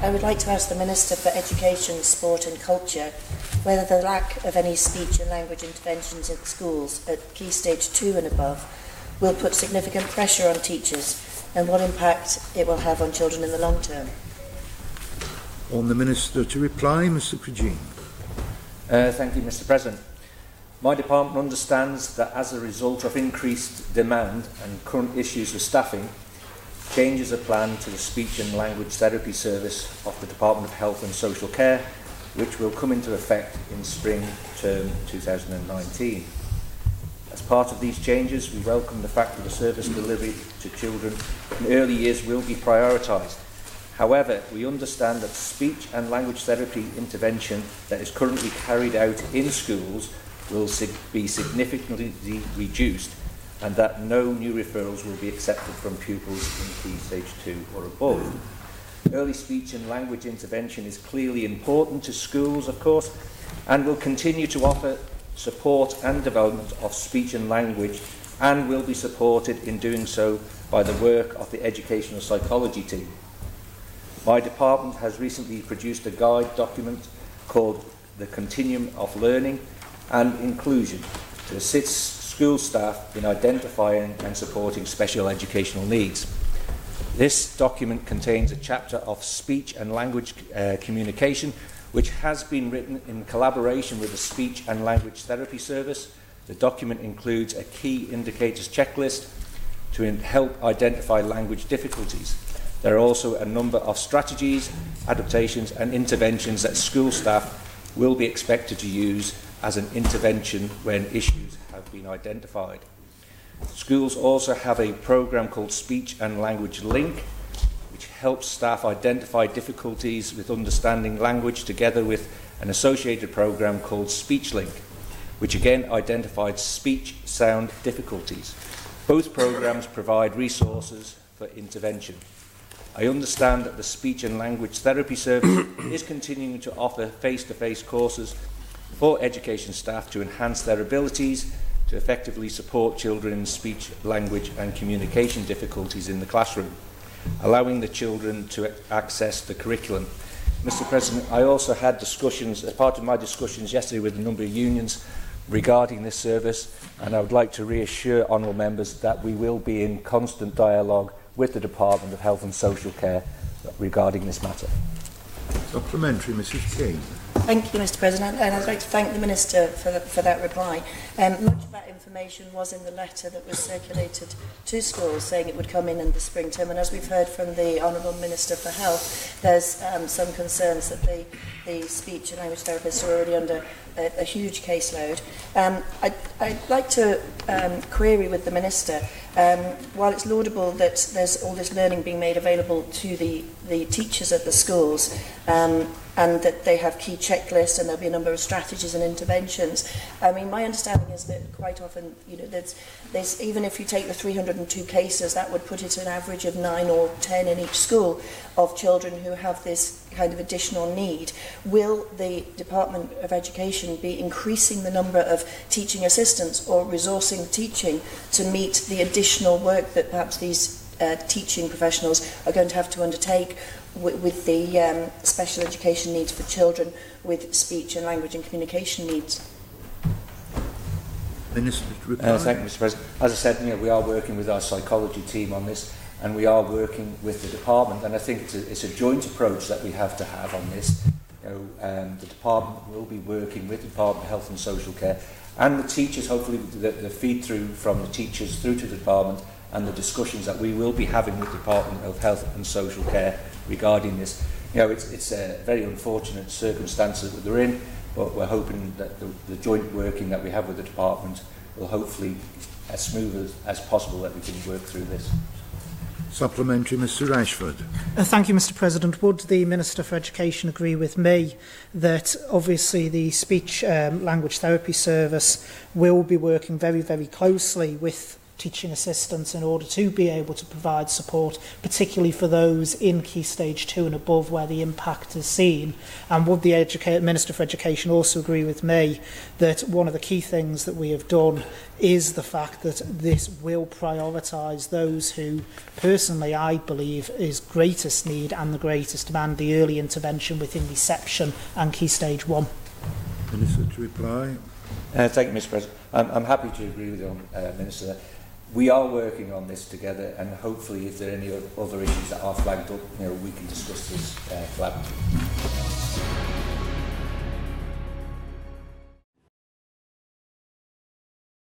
I would like to ask the Minister for Education, Sport and Culture whether the lack of any speech and language interventions in schools at Key Stage 2 and above will put significant pressure on teachers and what impact it will have on children in the long term. On the Minister to reply, Mr. Caine. Thank you, Mr. President. My department understands that as a result of increased demand and current issues with staffing, changes are planned to the speech and language therapy service of the Department of Health and Social Care, which will come into effect in spring term 2019. As part of these changes, we welcome the fact that the service delivery to children in early years will be prioritised. However, we understand that speech and language therapy intervention that is currently carried out in schools will be significantly reduced, and that no new referrals will be accepted from pupils in Key Stage 2 or above. Early speech and language intervention is clearly important to schools, of course, and will continue to offer support and development of speech and language, and will be supported in doing so by the work of the educational psychology team. My department has recently produced a guide document called The Continuum of Learning and Inclusion to assist school staff in identifying and supporting special educational needs. This document contains a chapter of speech and language communication, which has been written in collaboration with the Speech and Language Therapy Service. The document includes a key indicators checklist to help identify language difficulties. There are also a number of strategies, adaptations and interventions that school staff will be expected to use as an intervention when issues have been identified. Schools also have a programme called Speech and Language Link, which helps staff identify difficulties with understanding language, together with an associated programme called Speech Link, which again identifies speech sound difficulties. Both programmes provide resources for intervention. I understand that the Speech and Language Therapy Service is continuing to offer face-to-face courses for education staff to enhance their abilities to effectively support children in speech, language and communication difficulties in the classroom, allowing the children to access the curriculum. Mr. President, I also had discussions, as part of my discussions yesterday with a number of unions regarding this service, and I would like to reassure honourable members that we will be in constant dialogue with the Department of Health and Social Care regarding this matter. Supplementary, Mrs. Caine. Thank you, Mr. President, and I'd like to thank the Minister for that reply. Much of that information was in the letter that was circulated to schools, saying it would come in the spring term, and as we've heard from the Honourable Minister for Health, there's some concerns that the speech and language therapists are already under a huge caseload. I'd like to query with the Minister, while it's laudable that there's all this learning being made available to the teachers at the schools, and that they have key checklists and there'll be a number of strategies and interventions. I mean, my understanding is that quite often, you know, there's even if you take the 302 cases, that would put it an average of 9 or 10 in each school of children who have this kind of additional need. Will the Department of Education be increasing the number of teaching assistants or resourcing teaching to meet the additional work that perhaps these teaching professionals are going to have to undertake with the special education needs for children with speech and language and communication needs? Minister to reply. Thank you, Mr. President. As I said, we are working with our psychology team on this, and we are working with the department, and I think it's a joint approach that we have to have on this. The department will be working with the Department of Health and Social Care and the teachers, hopefully the feed through from the teachers through to the department, and the discussions that we will be having with the Department of Health and Social Care regarding this. It's a very unfortunate circumstances that they're in, but we're hoping that the joint working that we have with the department will hopefully as smooth as possible, that we can work through this. Supplementary, Mr. Ashford. Thank you, Mr. President. Would the Minister for Education agree with me that obviously the speech language therapy service will be working very, very closely with teaching assistants in order to be able to provide support, particularly for those in Key Stage 2 and above where the impact is seen? And would the Minister for Education also agree with me that one of the key things that we have done is the fact that this will prioritise those who, personally, I believe is greatest need and the greatest demand, the early intervention within reception and Key Stage 1? Minister to reply. Thank you, Mr. President. I'm happy to agree with you, Minister. We are working on this together, and hopefully if there are any other issues that are flagged up, we can discuss this collaboratively.